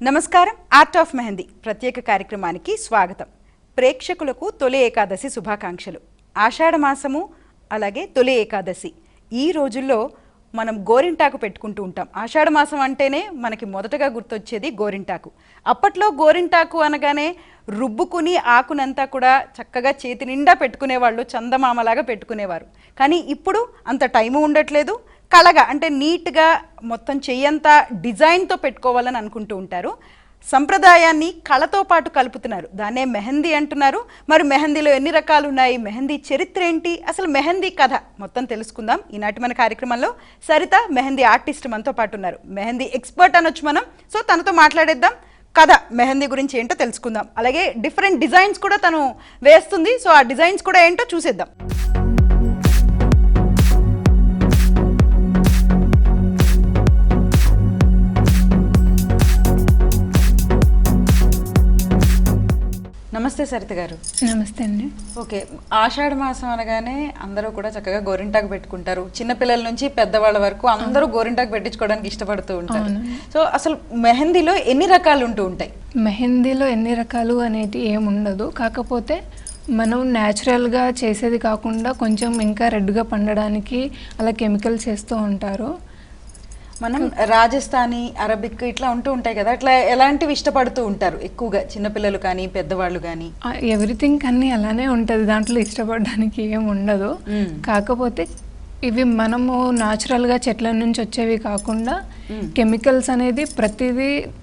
నమస్కారం. Art of mehndi ప్రత్యేక కార్యక్రమానికి స్వాగతం. ప్రేక్షకులకు తొలి ఏకాదశి శుభాకాంక్షలు. ఆషాఢ మాసము అలాగే తొలి ఏకాదశి ఈ రోజుల్లో మనం గోరింటాకు పెట్టుకుంటూ ఉంటాం. ఆషాఢ మాసం అంటేనే మనకి మొదటగా గుర్తొచ్చేది గోరింటాకు. అప్పట్లో గోరింటాకు అనగానే రుబ్బుకుని ఆకునంతా కూడా చక్కగా చేతి నిండా పెట్టుకునేవాళ్ళు, చందమామలాగా పెట్టుకునేవారు. కానీ ఇప్పుడు అంత టైము ఉండట్లేదు. కళగా అంటే నీట్గా మొత్తం చెయ్యంతా డిజైన్తో పెట్టుకోవాలని అనుకుంటూ ఉంటారు. సంప్రదాయాన్ని కళతో పాటు కలుపుతున్నారు. దాన్నే మెహందీ అంటున్నారు. మరి మెహందీలో ఎన్ని రకాలు ఉన్నాయి, మెహందీ చరిత్ర ఏంటి, అసలు మెహందీ కథ మొత్తం తెలుసుకుందాం ఈనాటి మన కార్యక్రమంలో. సరిత మెహందీ ఆర్టిస్ట్ మనతో పాటు ఉన్నారు. మెహందీ ఎక్స్పర్ట్ అనొచ్చు మనం. సో తనతో మాట్లాడేద్దాం. కథ మెహందీ గురించి ఏంటో తెలుసుకుందాం. అలాగే డిఫరెంట్ డిజైన్స్ కూడా తను వేస్తుంది. సో ఆ డిజైన్స్ కూడా ఏంటో చూసేద్దాం. నమస్తే సరిత గారు. నమస్తే అండి. ఓకే, ఆషాఢ మాసం అనగానే అందరూ కూడా చక్కగా గోరింటాకు పెట్టుకుంటారు. చిన్నపిల్లల నుంచి పెద్దవాళ్ళ వరకు అందరూ గోరింటాకు పెట్టించుకోవడానికి ఇష్టపడుతూ ఉంటారు. సో అసలు మెహందీలో ఎన్ని రకాలు ఉంటూ ఉంటాయి? మెహందీలో ఎన్ని రకాలు అనేది ఏముండదు. కాకపోతే మనం న్యాచురల్గా చేసేది కాకుండా కొంచెం ఇంకా రెడ్గా పండడానికి అలా కెమికల్స్ వేస్తూ ఉంటారు. మనం రాజస్థానీ, అరబిక్ ఇట్లా ఉంటూ ఉంటాయి కదా, అట్లా ఎలాంటివి ఇష్టపడుతూ ఉంటారు ఎక్కువగా చిన్నపిల్లలు కానీ పెద్దవాళ్ళు కానీ? ఎవ్రీథింగ్ అన్నీ అలానే ఉంటుంది, దాంట్లో ఇష్టపడడానికి ఏం ఉండదు. కాకపోతే ఇవి మనము న్యాచురల్గా చెట్ల నుంచి వచ్చేవి కాకుండా కెమికల్స్ అనేది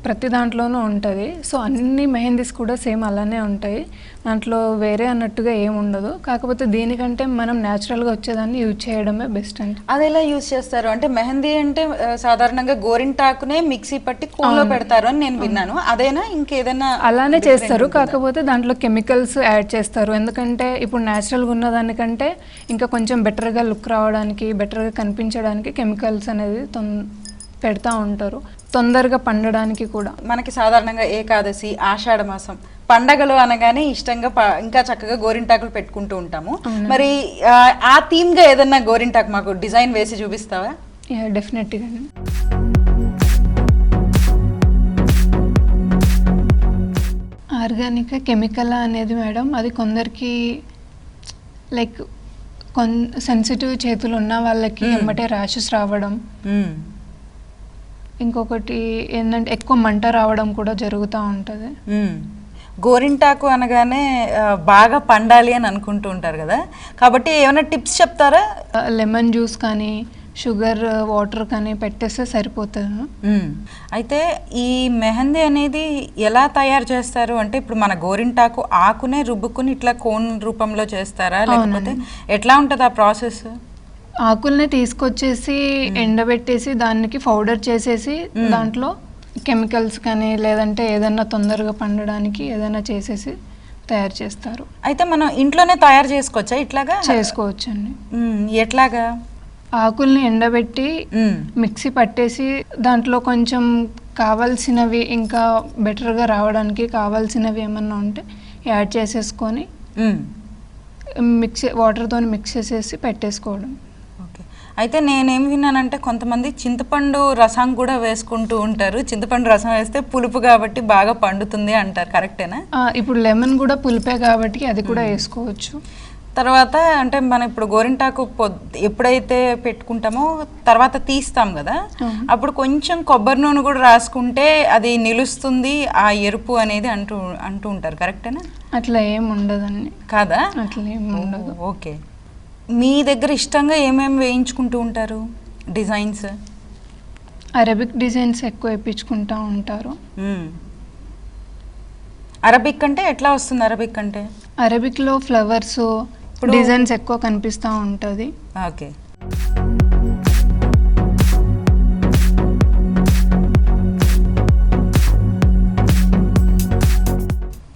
ప్రతి దాంట్లోనూ ఉంటుంది. సో అన్ని మెహందీస్ కూడా సేమ్ అలానే ఉంటాయి, దాంట్లో వేరే అన్నట్టుగా ఏం ఉండదు. కాకపోతే దీనికంటే మనం న్యాచురల్గా వచ్చేదాన్ని యూజ్ చేయడమే బెస్ట్ అండి. అది ఎలా యూజ్ చేస్తారు అంటే? మెహందీ అంటే సాధారణంగా గోరింటాకునే మిక్సీ పట్టి కూలో పెడతారు అని నేను విన్నాను. అదేనా ఇంకేదైనా? అలానే చేస్తారు, కాకపోతే దాంట్లో కెమికల్స్ యాడ్ చేస్తారు. ఎందుకంటే ఇప్పుడు న్యాచురల్గా ఉన్న దానికంటే ఇంకా కొంచెం బెటర్గా లుక్ రావడానికి, బెటర్గా కనిపించడానికి కెమికల్స్ అనేది పెడతా ఉంటారు, తొందరగా పండడానికి కూడా. మనకి సాధారణంగా ఏకాదశి, ఆషాఢ మాసం పండగలు అనగానే ఇష్టంగా ఇంకా చక్కగా గోరింటాకులు పెట్టుకుంటూ ఉంటాము. మరి ఆ థీమ్ గా ఏదన్నా గోరింటాకు మాకు డిజైన్ వేసి చూపిస్తావా? డెఫినెట్గా. ఆర్గానిక్ కెమికల్ అనేది మేడం, అది కొందరికి లైక్ సెన్సిటివ్ చేతులు ఉన్న వాళ్ళకి ఎమ్మటే ర్యాషెస్ రావడం, ఇంకొకటి ఏంటంటే ఎక్కువ మంట రావడం కూడా జరుగుతూ ఉంటుంది. గోరింటాకు అనగానే బాగా పండాలి అని అనుకుంటూ ఉంటారు కదా, కాబట్టి ఏమైనా టిప్స్ చెప్తారా? లెమన్ జ్యూస్ కానీ షుగర్ వాటర్ కానీ పెట్టేస్తే సరిపోతుంది. అయితే ఈ మెహందీ అనేది ఎలా తయారు చేస్తారు అంటే, ఇప్పుడు మన గోరింటాకు ఆకునే రుబ్బుకుని ఇట్లా కోన్ రూపంలో చేస్తారా, లేకపోతే ఎట్లా ఉంటుంది ఆ ప్రాసెస్? ఆకుల్ని తీసుకొచ్చేసి ఎండబెట్టేసి దానికి పౌడర్ చేసేసి దాంట్లో కెమికల్స్ కానీ లేదంటే ఏదన్నా తొందరగా పండడానికి ఏదైనా చేసేసి తయారు చేస్తారు. అయితే మనం ఇంట్లోనే తయారు చేసుకోవచ్చా ఇట్లాగా? చేసుకోవచ్చండి. ఎట్లాగా? ఆకుల్ని ఎండబెట్టి మిక్సీ పట్టేసి దాంట్లో కొంచెం కావాల్సినవి ఇంకా బెటర్గా రావడానికి కావాల్సినవి ఏమన్నా ఉంటే యాడ్ చేసేసుకొని వాటర్తో మిక్స్ చేసేసి పెట్టేసుకోవడం. ఓకే. అయితే నేనేం విన్నానంటే కొంతమంది చింతపండు రసం కూడా వేసుకుంటూ ఉంటారు. చింతపండు రసం వేస్తే పులుపు కాబట్టి బాగా పండుతుంది అంటారు, కరెక్టేనా? ఇప్పుడు లెమన్ కూడా పులిపే కాబట్టి అది కూడా వేసుకోవచ్చు. తర్వాత అంటే మనం ఇప్పుడు గోరింటాకు ఎప్పుడైతే పెట్టుకుంటామో తర్వాత తీస్తాం కదా, అప్పుడు కొంచెం కొబ్బరి నూనె కూడా రాసుకుంటే అది నిలుస్తుంది ఆ ఎరుపు అనేది అంటూ ఉంటారు, కరెక్టేనా? అట్లా ఏం ఉండదండి. కాదా? అట్లా ఏం ఉండదు. ఓకే. మీ దగ్గర ఇష్టంగా ఏమేమి వేయించుకుంటూ ఉంటారు డిజైన్స్? అరబిక్ డిజైన్స్ ఎక్కువ వేయించుకుంటూ ఉంటారు. అరబిక్ అంటే ఎట్లా వస్తుంది? అరబిక్ అంటే అరబిక్లో ఫ్లవర్స్ డిజైన్స్ ఎక్కువ కనిపిస్తూ ఉంటుంది. ఓకే.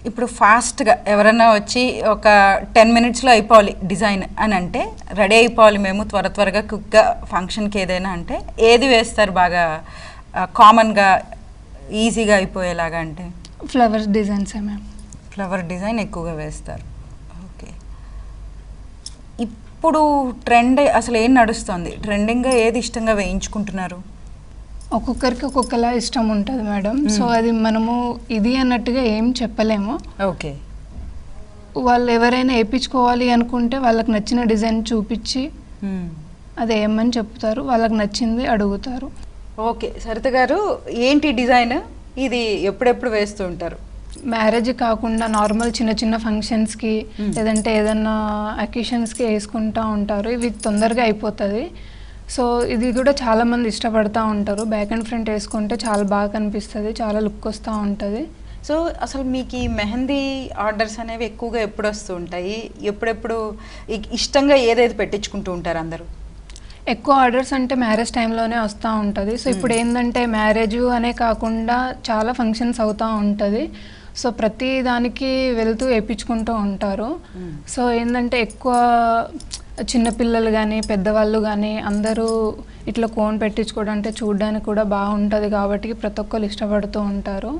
ఇప్పుడు ఫాస్ట్గా ఎవరైనా వచ్చి ఒక 10 minutesలో అయిపోవాలి డిజైన్ అని అంటే, రెడీ అయిపోవాలి మేము త్వరగా క్విక్గా ఫంక్షన్కి ఏదైనా అంటే ఏది వేస్తారు బాగా కామన్గా ఈజీగా అయిపోయేలాగా? అంటే flowers designs ma'am. Flower design ఎక్కువగా వేస్తారు. ఓకే. ఇప్పుడు ట్రెండ్ అసలు ఏం నడుస్తుంది? ట్రెండింగ్గా ఏది ఇష్టంగా వేయించుకుంటున్నారు? ఒక్కొక్కరికి ఒక్కొక్కలా ఇష్టం ఉంటుంది మేడం. సో అది మనము ఇది అన్నట్టుగా ఏం చెప్పలేము. ఓకే, వాళ్ళు ఎవరైనా వేయించుకోవాలి అనుకుంటే వాళ్ళకి నచ్చిన డిజైన్ చూపించి అది ఏమని చెప్తారు, వాళ్ళకి నచ్చింది అడుగుతారు. ఓకే సరిత గారు, ఏంటి డిజైన్ ఇది, ఎప్పుడెప్పుడు వేస్తూ ఉంటారు? మ్యారేజ్ కాకుండా నార్మల్ చిన్న చిన్న ఫంక్షన్స్కి లేదంటే ఏదన్నా అకేషన్స్కి వేసుకుంటూ ఉంటారు. ఇవి తొందరగా అయిపోతుంది. సో ఇది కూడా చాలామంది ఇష్టపడుతూ ఉంటారు. బ్యాక్ అండ్ ఫ్రంట్ వేసుకుంటే చాలా బాగా కనిపిస్తుంది, చాలా లుక్ వస్తూ ఉంటుంది. సో అసలు మీకు ఈ మెహందీ ఆర్డర్స్ అనేవి ఎక్కువగా ఎప్పుడు వస్తూ ఉంటాయి? ఎప్పుడెప్పుడు ఇష్టంగా ఏదైతే పెట్టించుకుంటూ ఉంటారు అందరూ? ఎక్కువ ఆర్డర్స్ అంటే మ్యారేజ్ టైంలోనే వస్తూ ఉంటుంది. సో ఇప్పుడు ఏంటంటే మ్యారేజ్ అనే కాకుండా చాలా ఫంక్షన్స్ అవుతూ ఉంటుంది. సో ప్రతి దానికి వెళ్తూ వేయించుకుంటూ ఉంటారు. సో ఏంటంటే ఎక్కువ చిన్నపిల్లలు కానీ పెద్దవాళ్ళు కానీ అందరూ ఇట్లా కోన్ పెట్టించుకోవడం అంటే చూడడానికి కూడా బాగుంటుంది కాబట్టి ప్రతి ఒక్కరు ఇష్టపడుతూ ఉంటారు.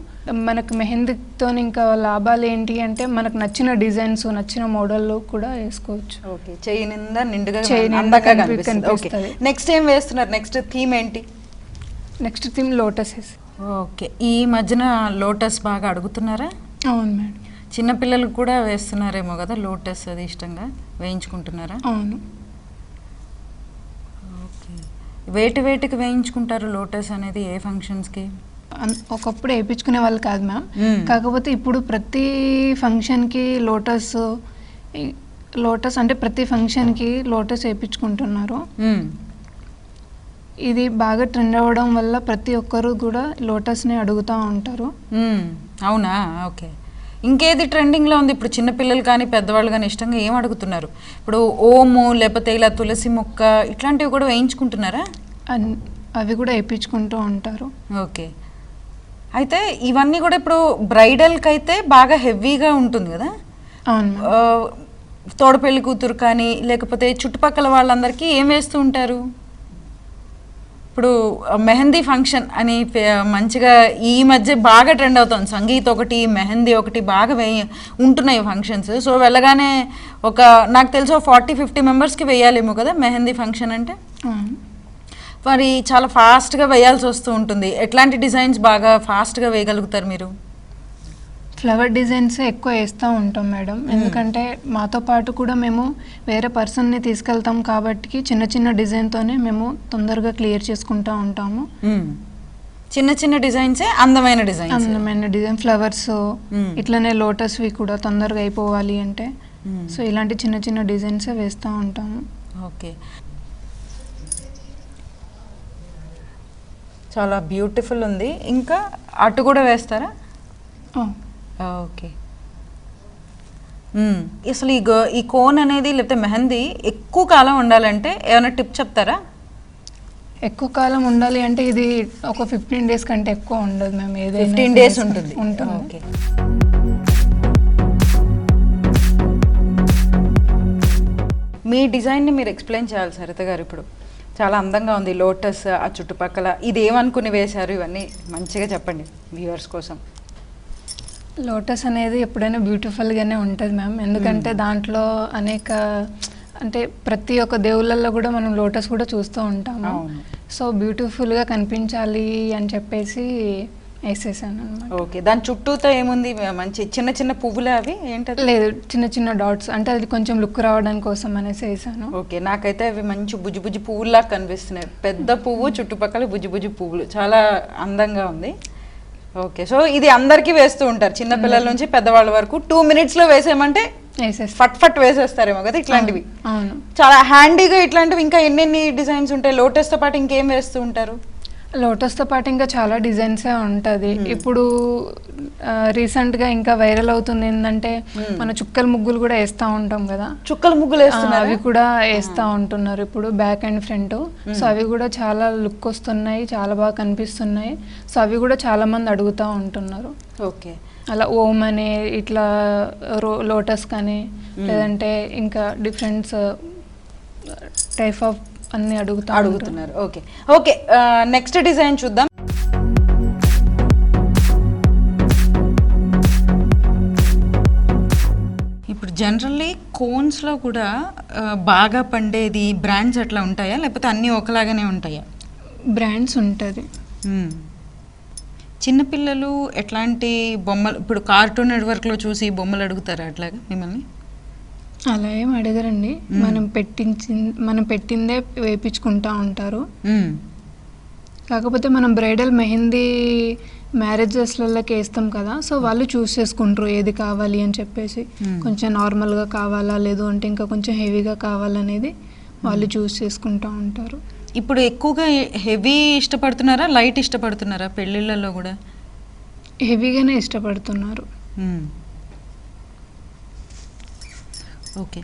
మనకు మెహందీతో ఇంకా లాభాలు ఏంటి అంటే మనకు నచ్చిన డిజైన్స్ నచ్చిన మోడల్లో కూడా వేసుకోవచ్చు. ఓకే, చెయ్యి నిండా నిండుగా కనిపిస్తుంది. నెక్స్ట్ ఏం వేస్తున్నారు? నెక్స్ట్ థీమ్ ఏంటి? Next theme lotus. ఓకే, ఈ మధ్యన లోటస్ బాగా అడుగుతున్నారా? అవును మేడం. చిన్నపిల్లలకు కూడా వేస్తున్నారేమో కదా లోటస్, అది ఇష్టంగా వేయించుకుంటున్నారా? అవును. ఓకే, వేటికి వేయించుకుంటారు లోటస్ అనేది, ఏ ఫంక్షన్స్కి? ఒకప్పుడు వేయించుకునే వాళ్ళు కాదు మ్యామ్. కాకపోతే ఇప్పుడు ప్రతి ఫంక్షన్కి లోటస్ అంటే ప్రతి ఫంక్షన్కి లోటస్ వేయించుకుంటున్నారు. ఇది బాగా ట్రెండ్ అవ్వడం వల్ల ప్రతి ఒక్కరు కూడా లోటస్ని అడుగుతూ ఉంటారు. అవునా? ఓకే, ఇంకేది ట్రెండింగ్లో ఉంది ఇప్పుడు? చిన్నపిల్లలు కానీ పెద్దవాళ్ళు కానీ ఇష్టంగా ఏం అడుగుతున్నారు? ఇప్పుడు ఓము లేకపోతే ఇలా తులసి మొక్క ఇట్లాంటివి కూడా వేయించుకుంటున్నారా? అవి కూడా వేయించుకుంటూ ఉంటారు. ఓకే, అయితే ఇవన్నీ కూడా ఇప్పుడు బ్రైడల్కి అయితే బాగా హెవీగా ఉంటుంది కదా? అవును. తోడపెళ్లి కూతురు కానీ లేకపోతే చుట్టుపక్కల వాళ్ళందరికీ ఏం వేస్తూ ఉంటారు? ఇప్పుడు మెహందీ ఫంక్షన్ అని మంచిగా ఈ మధ్య బాగా ట్రెండ్ అవుతుంది. సంగీత్ ఒకటి, మెహందీ ఒకటి బాగా ఉంటున్నాయి ఫంక్షన్స్. సో వెళ్ళగానే ఒక నాకు తెలిసి 40-50 మెంబర్స్కి వేయాలేమో కదా మెహందీ ఫంక్షన్ అంటే. మరి చాలా ఫాస్ట్గా వేయాల్సి వస్తూ ఉంటుంది. ఎట్లాంటి డిజైన్స్ బాగా ఫాస్ట్గా వేయగలుగుతారు మీరు? ఫ్లవర్ డిజైన్స్ ఎక్కువ వేస్తూ ఉంటాం మేడం. ఎందుకంటే మాతో పాటు కూడా మేము వేరే పర్సన్ని తీసుకెళ్తాం కాబట్టి చిన్న చిన్న డిజైన్తోనే మేము తొందరగా క్లియర్ చేసుకుంటూ ఉంటాము. చిన్న చిన్న డిజైన్సే అందమైన డిజైన్ ఫ్లవర్స్ ఇట్లనే లోటస్వి కూడా తొందరగా అయిపోవాలి అంటే సో ఇలాంటి చిన్న చిన్న డిజైన్సే వేస్తూ ఉంటాము. ఓకే, చాలా బ్యూటిఫుల్ ఉంది. ఇంకా అటు కూడా వేస్తారా? ఓకే, అసలు ఈ కోన్ అనేది లేకపోతే మెహందీ ఎక్కువ కాలం ఉండాలంటే ఏమైనా టిప్ చెప్తారా? ఎక్కువ కాలం ఉండాలి అంటే ఇది ఒక 15 days కంటే ఎక్కువ ఉండదు మేము. 15 days ఉంటుంది. ఓకే, మీ డిజైన్ని మీరు ఎక్స్ప్లెయిన్ చేయాలి సరిత గారు. ఇప్పుడు చాలా అందంగా ఉంది లోటస్, ఆ చుట్టుపక్కల ఇది ఏమనుకుని వేశారు, ఇవన్నీ మంచిగా చెప్పండి వ్యూవర్స్ కోసం. లోటస్ అనేది ఎప్పుడైనా బ్యూటిఫుల్గానే ఉంటుంది మ్యామ్. ఎందుకంటే దాంట్లో అనేక అంటే ప్రతి ఒక్క దేవుళ్ళల్లో కూడా మనం లోటస్ కూడా చూస్తూ ఉంటాము. సో బ్యూటిఫుల్గా కనిపించాలి అని చెప్పేసి వేసేసాను అనమాట. ఓకే, దాని చుట్టూతో ఏముంది? మంచి చిన్న చిన్న పువ్వులు అవి ఏంటది? లేదు, చిన్న చిన్న డాట్స్, అంటే అది కొంచెం లుక్ రావడం కోసం అనేసి వేసాను. ఓకే, నాకైతే అవి మంచి బుజ్జి బుజ్జి పువ్వులా కనిపిస్తున్నాయి. పెద్ద పువ్వు చుట్టుపక్కల బుజ్జి బుజ్జి పువ్వులు, చాలా అందంగా ఉంది. ఓకే, సో ఇది అందరికీ వేస్తూ ఉంటారు, చిన్నపిల్లల నుంచి పెద్దవాళ్ళ వరకు. 2 minutesలో వేసేయమంటే ఫట్ వేసేస్తారేమో కదా ఇట్లాంటివి. చాలా హ్యాండీగా ఇట్లాంటివి. ఇంకా ఎన్నెన్ని డిజైన్స్ ఉంటాయి? లోటస్తో పాటు ఇంకేం వేస్తూ ఉంటారు? లోటస్తో పాటు ఇంకా చాలా డిజైన్సే ఉంటుంది. ఇప్పుడు రీసెంట్గా ఇంకా వైరల్ అవుతుంది ఏంటంటే మన చుక్కల ముగ్గులు కూడా వేస్తూ ఉంటాం కదా. చుక్కల ముగ్గులు వేస్తున్నారు, అవి కూడా వేస్తూ ఉంటున్నారు ఇప్పుడు బ్యాక్ అండ్ ఫ్రంట్. సో అవి కూడా చాలా లుక్ వస్తున్నాయి, చాలా బాగా కనిపిస్తున్నాయి. సో అవి కూడా చాలా మంది అడుగుతూ ఉంటున్నారు. ఓకే, అలా ఓం అనే ఇట్లా లోటస్ కానీ లేదంటే ఇంకా డిఫరెంట్ టైప్ ఆఫ్ అన్ని అడుగుతున్నారు. ఓకే ఓకే, నెక్స్ట్ డిజైన్ చూద్దాం. ఇప్పుడు జనరల్లీ కోన్స్లో కూడా బాగా పండేది బ్రాండ్స్ అట్లా ఉంటాయా, లేకపోతే అన్నీ ఒకలాగానే ఉంటాయా? బ్రాండ్స్ ఉంటుంది. చిన్నపిల్లలు ఎట్లాంటి బొమ్మలు ఇప్పుడు కార్టూన్ నెట్వర్క్లో చూసి బొమ్మలు అడుగుతారా అట్లాగా మిమ్మల్ని? అలా ఏం అడగరండి, మనం పెట్టిందే వేయించుకుంటా ఉంటారు. కాకపోతే మనం బ్రైడల్ మెహందీ మ్యారేజెస్లకి వేస్తాం కదా, సో వాళ్ళు చూస్ చేసుకుంటారు ఏది కావాలి అని చెప్పేసి. కొంచెం నార్మల్గా కావాలా, లేదు అంటే ఇంకా కొంచెం హెవీగా కావాలనేది వాళ్ళు చూస్ చేసుకుంటూ ఉంటారు. ఇప్పుడు ఎక్కువగా హెవీ ఇష్టపడుతున్నారా, లైట్ ఇష్టపడుతున్నారా పెళ్ళిళ్ళలో కూడా? హెవీగానే ఇష్టపడుతున్నారు. ఓకే,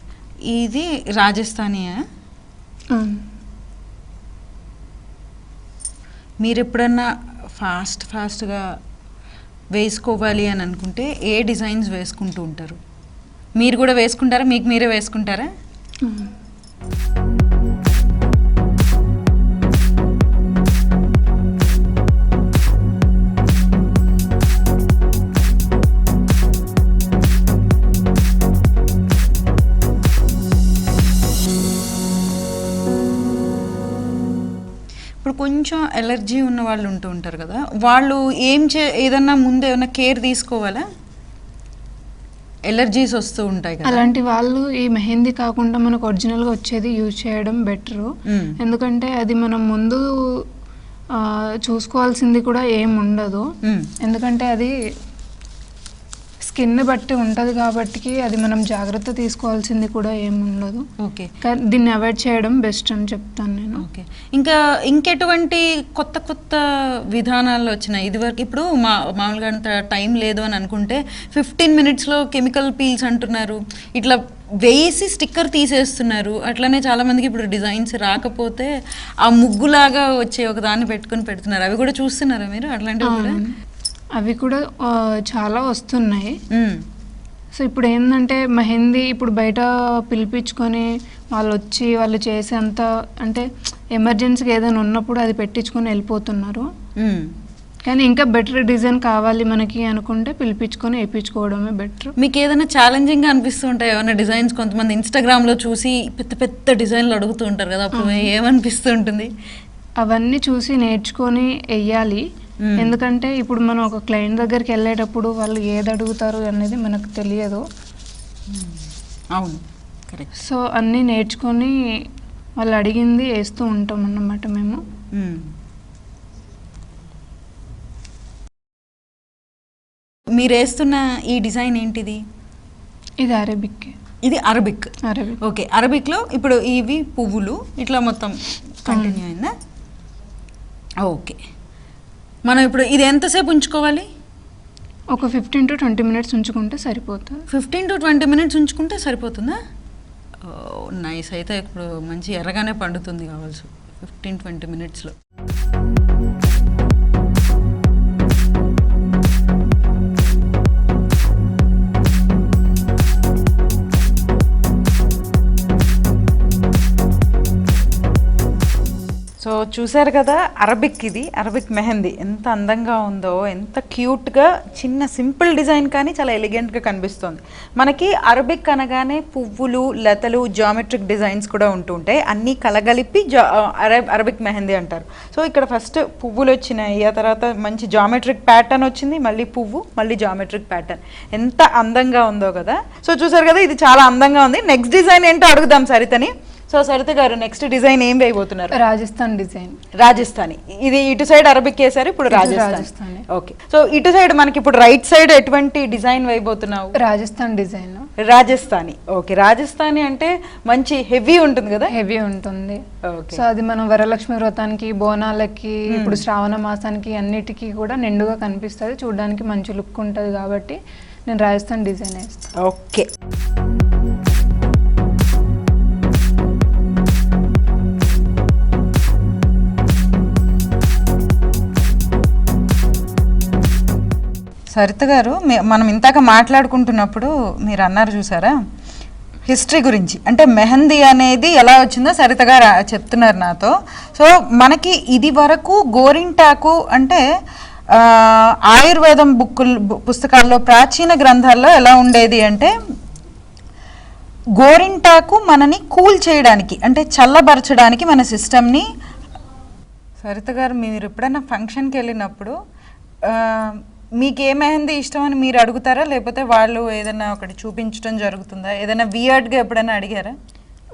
ఇది రాజస్థానీయా? మీరు ఎప్పుడన్నా ఫాస్ట్గా వేసుకోవాలి అని అనుకుంటే ఏ డిజైన్స్ వేసుకుంటూ ఉంటారు? మీరు కూడా వేసుకుంటారా, మీకు మీరే వేసుకుంటారా? ఇప్పుడు కొంచెం ఎలర్జీ ఉన్న వాళ్ళు ఉంటూ ఉంటారు కదా, వాళ్ళు ఏదన్నా ముందు ఏమైనా కేర్ తీసుకోవాలా? ఎలర్జీస్ వస్తూ ఉంటాయి కదా, అలాంటి వాళ్ళు ఈ మెహందీ కాకుండా మనకు ఒరిజినల్గా వచ్చేది యూజ్ చేయడం బెటరు. ఎందుకంటే అది మనం ముందు చూసుకోవాల్సింది కూడా ఏం ఉండదు. ఎందుకంటే అది స్కిన్ బట్టి ఉంటుంది కాబట్టి అది మనం జాగ్రత్త తీసుకోవాల్సింది కూడా ఏమి ఉండదు. ఓకే, దీన్ని అవాయిడ్ చేయడం బెస్ట్ అని చెప్తాను నేను. ఓకే, ఇంకెటువంటి కొత్త విధానాలు వచ్చినాయి ఇదివరకు? ఇప్పుడు మామూలుగా అంత టైం లేదు అని అనుకుంటే 15 minutesలో కెమికల్ పీల్స్ అంటున్నారు, ఇట్లా వేసి స్టిక్కర్ తీసేస్తున్నారు. అట్లనే చాలామందికి ఇప్పుడు డిజైన్స్ రాకపోతే ఆ ముగ్గులాగా వచ్చే ఒక దాన్ని పెట్టుకుని పెడుతున్నారు. అవి కూడా చూస్తున్నారా మీరు అట్లాంటివి కూడా? అవి కూడా చాలా వస్తున్నాయి. సో ఇప్పుడు ఏంటంటే మెహందీ ఇప్పుడు బయట పిలిపించుకొని వాళ్ళు చేసేంత అంటే ఎమర్జెన్సీగా ఏదైనా ఉన్నప్పుడు అది పెట్టించుకొని వెళ్ళిపోతున్నారు. కానీ ఇంకా బెటర్ డిజైన్ కావాలి మనకి అనుకుంటే పిలిపించుకొని వేయించుకోవడమే బెటర్. మీకు ఏదైనా ఛాలెంజింగ్గా అనిపిస్తూ ఉంటాయి ఏమైనా డిజైన్స్? కొంతమంది ఇన్స్టాగ్రామ్లో చూసి పెద్ద డిజైన్లు అడుగుతూ ఉంటారు కదా, అప్పుడు ఏమనిపిస్తూ ఉంటుంది? అవన్నీ చూసి నేర్చుకొని వెయ్యాలి. ఎందుకంటే ఇప్పుడు మనం ఒక క్లయింట్ దగ్గరికి వెళ్ళేటప్పుడు వాళ్ళు ఏది అడుగుతారు అనేది మనకు తెలియదు. అవును, కరెక్ట్. సో అన్నీ నేర్చుకొని వాళ్ళు అడిగింది వేస్తూ ఉంటాం అన్నమాట మేము. మీరు వేస్తున్న ఈ డిజైన్ ఏంటిది? ఇది అరబిక్. ఇది అరబిక్. ఓకే, అరబిక్లో ఇప్పుడు ఇవి పువ్వులు ఇట్లా మొత్తం కంటిన్యూ అయిందా? ఓకే, మనం ఇప్పుడు ఇది ఎంతసేపు ఉంచుకోవాలి? ఒక 15 to 20 minutes ఉంచుకుంటే సరిపోతుంది. 15 to 20 minutes ఉంచుకుంటే సరిపోతుందా? నైస్. అయితే ఇప్పుడు మంచి ఎర్రగానే పండుతుంది కావాల్సి 15-20 minutesలో. సో చూసారు కదా, అరబిక్ మెహందీ ఎంత అందంగా ఉందో, ఎంత క్యూట్గా చిన్న సింపుల్ డిజైన్ కానీ చాలా ఎలిగెంట్గా కనిపిస్తుంది. మనకి అరబిక్ అనగానే పువ్వులు, లతలు, జామెట్రిక్ డిజైన్స్ కూడా ఉంటుంటాయి. అన్నీ కలగలిపి అరబిక్ మెహందీ అంటారు. సో ఇక్కడ ఫస్ట్ పువ్వులు వచ్చినాయి, ఆ తర్వాత మంచి జామెట్రిక్ ప్యాటర్న్ వచ్చింది, మళ్ళీ పువ్వు, మళ్ళీ జామెట్రిక్ ప్యాటర్న్. ఎంత అందంగా ఉందో కదా. సో చూసారు కదా, ఇది చాలా అందంగా ఉంది. నెక్స్ట్ డిజైన్ ఏంటో అడుగుదాం సరితని. సో సరిత గారు, నెక్స్ట్ డిజైన్ ఏం వేయబోతున్నారు? రాజస్థాన్ డిజైన్. రాజస్థానీ. ఇది ఇటు సైడ్ అరబిక్ వేసారు, ఇప్పుడు రాజస్థాన్. ఓకే, సో ఇటు సైడ్ మనకి ఇప్పుడు రైట్ సైడ్ ఎటువంటి డిజైన్ వేయబోతున్నావు? రాజస్థాన్ డిజైన్. రాజస్థానీ. ఓకే, రాజస్థానీ అంటే మంచి హెవీ ఉంటుంది కదా? హెవీ ఉంటుంది. సో అది మనం వరలక్ష్మి వ్రతానికి, బోనాలకి, ఇప్పుడు శ్రావణ మాసానికి అన్నిటికీ కూడా నిండుగా కనిపిస్తుంది, చూడడానికి మంచి లుక్ ఉంటుంది కాబట్టి నేను రాజస్థాన్ డిజైన్ వేస్తాను. ఓకే, సరిత గారు, మనం ఇంతాక మాట్లాడుకుంటున్నప్పుడు మీరు అన్నారు చూసారా హిస్టరీ గురించి, అంటే మెహందీ అనేది ఎలా వచ్చిందో సరిత గారు చెప్తున్నారు నాతో. సో మనకి ఇది వరకు గోరింటాకు అంటే ఆయుర్వేదం పుస్తకాల్లో, ప్రాచీన గ్రంథాల్లో ఎలా ఉండేది అంటే గోరింటాకు మనని కూల్ చేయడానికి, అంటే చల్లబరచడానికి మన సిస్టమ్ని సరిత గారు, మీరు ఎప్పుడైనా ఫంక్షన్కి వెళ్ళినప్పుడు మీకు ఏ మెహందీ ఇష్టం అని మీరు అడుగుతారా, లేకపోతే వాళ్ళు ఏదైనా ఒకటి చూపించడం జరుగుతుందా? ఏదైనా వియర్డ్గా ఎప్పుడైనా అడిగారా?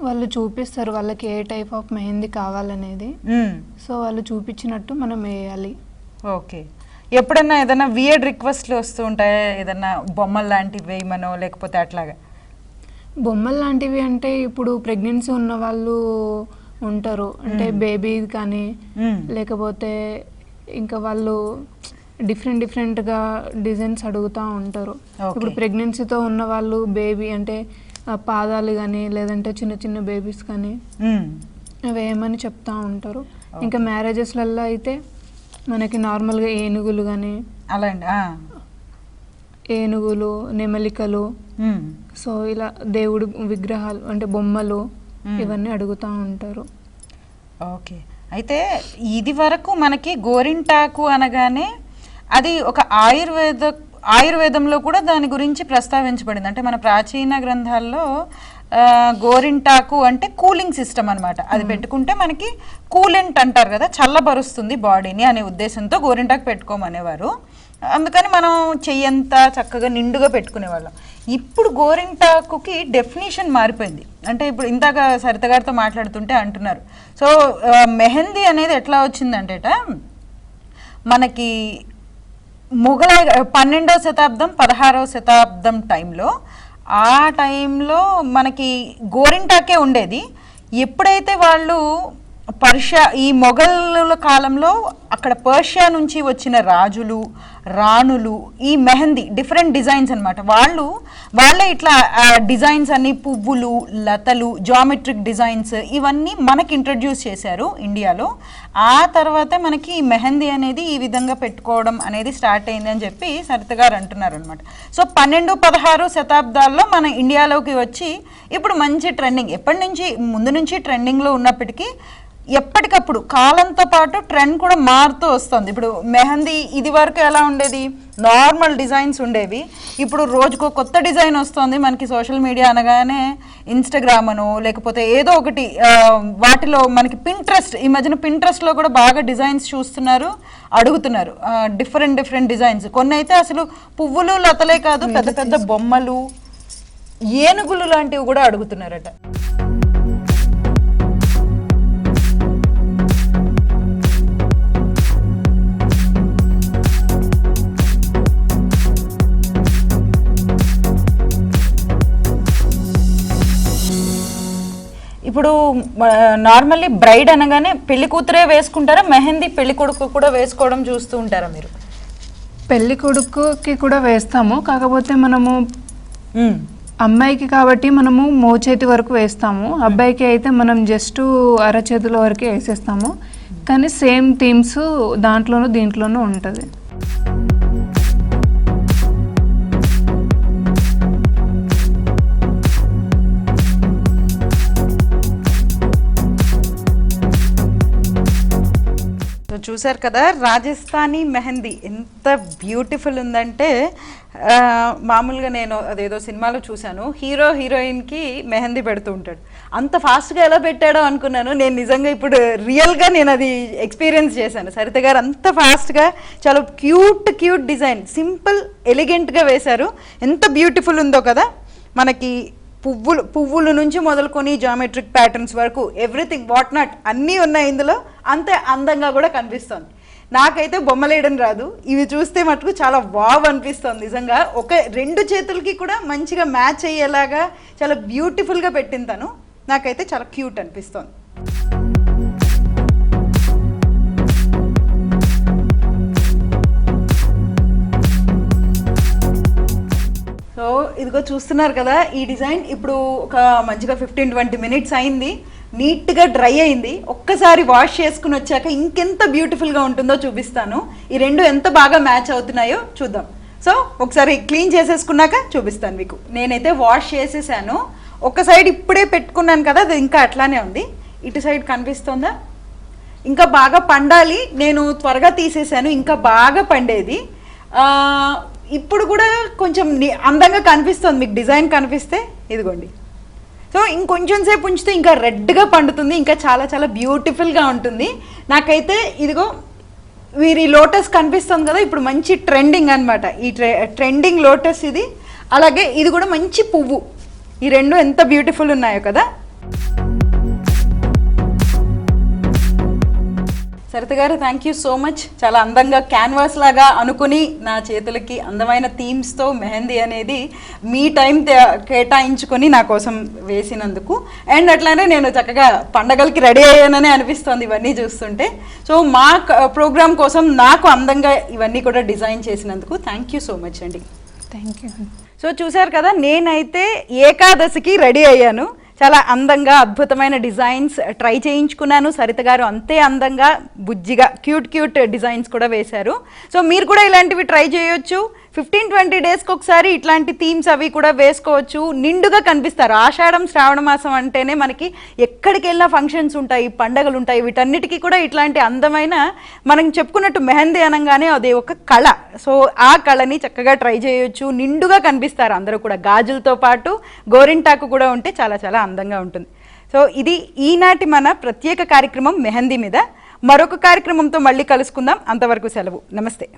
వాళ్ళు చూపిస్తారు వాళ్ళకి ఏ టైప్ ఆఫ్ మెహందీ కావాలనేది. సో వాళ్ళు చూపించినట్టు మనం వేయాలి. ఓకే. ఎప్పుడన్నా ఏదైనా వియర్డ్ రిక్వెస్ట్లు వస్తూ ఉంటాయా? ఏదన్నా బొమ్మలు లాంటివి వేయమనో లేకపోతే అట్లాగా? బొమ్మలు లాంటివి అంటే ఇప్పుడు ప్రెగ్నెన్సీ ఉన్న వాళ్ళు ఉంటారు, అంటే బేబీ కానీ లేకపోతే ఇంకా వాళ్ళు డిఫరెంట్గా డిజైన్స్ అడుగుతూ ఉంటారు. ఇప్పుడు ప్రెగ్నెన్సీతో ఉన్న వాళ్ళు బేబీ అంటే పాదాలు కానీ లేదంటే చిన్న చిన్న బేబీస్ కానీ వేయమని చెప్తా ఉంటారు. ఇంకా మ్యారేజెస్లలో అయితే మనకి నార్మల్గా ఏనుగులు కానీ అలా ఏనుగులు, నెమలికలు, సో ఇలా దేవుడి విగ్రహాలు అంటే బొమ్మలు ఇవన్నీ అడుగుతూ ఉంటారు. ఓకే. అయితే ఇది వరకు మనకి గోరింటాకు అనగానే అది ఒక ఆయుర్వేదంలో కూడా దాని గురించి ప్రస్తావించబడింది. అంటే మన ప్రాచీన గ్రంథాల్లో గోరింటాకు అంటే కూలింగ్ సిస్టమ్ అనమాట. అది పెట్టుకుంటే మనకి కూలెంట్ అంటారు కదా, చల్లబరుస్తుంది బాడీని అనే ఉద్దేశంతో గోరింటాకు పెట్టుకోమనేవారు. అందుకని మనం చెయ్యంతా చక్కగా నిండుగా పెట్టుకునేవాళ్ళం. ఇప్పుడు గోరింటాకుకి డెఫినేషన్ మారిపోయింది. అంటే ఇప్పుడు ఇందాక సరిత గారితో మాట్లాడుతుంటే అంటున్నారు, సో మెహందీ అనేది ఎట్లా వచ్చిందంటేట మనకి మొఘలాయ 12వ శతాబ్దం 16వ శతాబ్దం టైంలో, ఆ టైంలో మనకి గోరింటాకే ఉండేది. ఎప్పుడైతే వాళ్ళు ఈ మొఘలుల కాలంలో అక్కడ పర్షియా నుంచి వచ్చిన రాజులు రాణులు ఈ మెహందీ డిఫరెంట్ డిజైన్స్ అనమాట, వాళ్ళే ఇట్లా డిజైన్స్ అన్ని పువ్వులు లతలు జామెట్రిక్ డిజైన్స్ ఇవన్నీ మనకి ఇంట్రడ్యూస్ చేశారు ఇండియాలో. ఆ తర్వాతే మనకి ఈ మెహందీ అనేది ఈ విధంగా పెట్టుకోవడం అనేది స్టార్ట్ అయింది అని చెప్పి సరిత గారు అంటున్నారు అనమాట. సో 12-16 శతాబ్దాల్లో మన ఇండియాలోకి వచ్చి ఇప్పుడు మంచి ట్రెండింగ్, ఎప్పటి నుంచి ముందు నుంచి ట్రెండింగ్లో ఉన్నప్పటికీ ఎప్పటికప్పుడు కాలంతో పాటు ట్రెండ్ కూడా మారుతూ వస్తుంది. ఇప్పుడు మెహందీ ఇది వరకు ఎలా ఉండేది, నార్మల్ డిజైన్స్ ఉండేవి. ఇప్పుడు రోజుకో కొత్త డిజైన్ వస్తుంది మనకి. సోషల్ మీడియా అనగానే ఇన్స్టాగ్రామ్ అనో లేకపోతే ఏదో ఒకటి, వాటిలో మనకి పింట్రెస్ట్, ఈ మధ్యన పింట్రెస్ట్లో కూడా బాగా డిజైన్స్ చూస్తున్నారు, అడుగుతున్నారు డిఫరెంట్ డిజైన్స్. కొన్ని అయితే అసలు పువ్వులు లతలే కాదు, పెద్ద పెద్ద బొమ్మలు ఏనుగులు లాంటివి కూడా అడుగుతున్నారట. ఇప్పుడు నార్మల్లీ బ్రైడ్ అనగానే పెళ్లి కూతురే వేసుకుంటారా, మెహందీ పెళ్లి కొడుకు కూడా వేసుకోవడం చూస్తూ ఉంటారా మీరు? పెళ్లి కొడుకుకి కూడా వేస్తాము, కాకపోతే మనము అమ్మాయికి కాబట్టి మనము మోచేతి వరకు వేస్తాము, అబ్బాయికి అయితే మనం జస్ట్ అరచేతుల వరకే వేసేస్తాము. కానీ సేమ్ థీమ్స్ దీంట్లోనూ ఉంటుంది. చూసారు కదా రాజస్థానీ మెహందీ ఎంత బ్యూటిఫుల్ ఉందంటే, మామూలుగా నేను అదేదో సినిమాలో చూశాను, హీరోయిన్కి మెహందీ పెడుతూ ఉంటాడు, అంత ఫాస్ట్గా ఎలా పెట్టాడో అనుకున్నాను. నేను నిజంగా ఇప్పుడు రియల్గా నేను అది ఎక్స్పీరియన్స్ చేశాను. సరిత గారు అంత ఫాస్ట్గా చాలా క్యూట్ డిజైన్ సింపుల్ ఎలిగెంట్గా వేశారు. ఎంత బ్యూటిఫుల్ ఉందో కదా. మనకి పువ్వుల నుంచి మొదలుకొని జామెట్రిక్ ప్యాటర్న్స్ వరకు ఎవ్రీథింగ్ వాట్ నాట్ అన్నీ ఉన్నాయి ఇందులో. అంతే అందంగా కూడా కనిపిస్తుంది. నాకైతే బొమ్మలేయడం రాదు, ఇవి చూస్తే మటుకు చాలా వావ్ అనిపిస్తుంది నిజంగా. రెండు చేతులకి కూడా మంచిగా మ్యాచ్ అయ్యేలాగా చాలా బ్యూటిఫుల్గా పెట్టింది తను. నాకైతే చాలా క్యూట్ అనిపిస్తుంది. సో ఇదిగో చూస్తున్నారు కదా ఈ డిజైన్. ఇప్పుడు ఒక మంచిగా 15-20 మినిట్స్ అయింది, నీట్గా డ్రై అయింది. ఒక్కసారి వాష్ చేసుకుని వచ్చాక ఇంకెంత బ్యూటిఫుల్గా ఉంటుందో చూపిస్తాను. ఈ రెండు ఎంత బాగా మ్యాచ్ అవుతున్నాయో చూద్దాం. సో ఒకసారి క్లీన్ చేసేసుకున్నాక చూపిస్తాను మీకు. నేనైతే వాష్ చేసేసాను. ఒక సైడ్ ఇప్పుడే పెట్టుకున్నాను కదా, అది ఇంకా అట్లానే ఉంది. ఇటు సైడ్ కనిపిస్తుందా? ఇంకా బాగా పండాలి, నేను త్వరగా తీసేసాను, ఇంకా బాగా పండేది. ఇప్పుడు కూడా కొంచెం అందంగా కనిపిస్తుంది మీకు. డిజైన్ కనిపిస్తే ఇదిగోండి సో ఇంకొంచెం సేపు ఉంచితే ఇంకా రెడ్గా పండుతుంది, ఇంకా చాలా చాలా బ్యూటిఫుల్గా ఉంటుంది. నాకైతే ఇదిగో వీరి లోటస్ కనిపిస్తుంది కదా, ఇప్పుడు మంచి ట్రెండింగ్ అనమాట. ఈ ట్రెండింగ్ లోటస్ ఇది, అలాగే ఇది కూడా మంచి పువ్వు. ఈ రెండు ఎంత బ్యూటిఫుల్ ఉన్నాయో కదా. సరిత గారు, థ్యాంక్ యూ సో మచ్. చాలా అందంగా క్యాన్వాస్ లాగా అనుకుని నా చేతులకి అందమైన థీమ్స్తో మెహందీ అనేది మీ టైం కేటాయించుకొని నా కోసం వేసినందుకు, అండ్ అట్లానే నేను చక్కగా పండగలకి రెడీ అయ్యానని అనిపిస్తుంది ఇవన్నీ చూస్తుంటే. సో మా ప్రోగ్రామ్ కోసం నాకు అందంగా ఇవన్నీ కూడా డిజైన్ చేసినందుకు థ్యాంక్ యూ సో మచ్ అండి. Thank you. సో చూసారు కదా, నేనైతే ఏకాదశికి రెడీ అయ్యాను. చాలా అందంగా అద్భుతమైన డిజైన్స్ ట్రై చేయించుకున్నాను. సరిత గారు అంతే అందంగా బుజ్జిగా క్యూట్ డిజైన్స్ కూడా వేశారు. సో మీరు కూడా ఇలాంటివి ట్రై చేయొచ్చు. 15-20 డేస్కి ఒకసారి ఇట్లాంటి థీమ్స్ అవి కూడా వేసుకోవచ్చు. నిండుగా కనిపిస్తారు. ఆషాఢం శ్రావణ మాసం అంటేనే మనకి ఎక్కడికి వెళ్ళినా ఫంక్షన్స్ ఉంటాయి, పండగలు ఉంటాయి. వీటన్నిటికీ కూడా ఇట్లాంటి అందమైన, మనం చెప్పుకున్నట్టు మెహందీ అనగానే అది ఒక కళ. సో ఆ కళని చక్కగా ట్రై చేయొచ్చు. నిండుగా కనిపిస్తారు అందరూ కూడా. గాజులతో పాటు గోరింటాకు కూడా ఉంటే చాలా చాలా అందంగా ఉంటుంది. సో ఇది ఈనాటి మన ప్రత్యేక కార్యక్రమం మెహందీ మీద. మరొక కార్యక్రమంతో మళ్ళీ కలుసుకుందాం. అంతవరకు సెలవు. నమస్తే.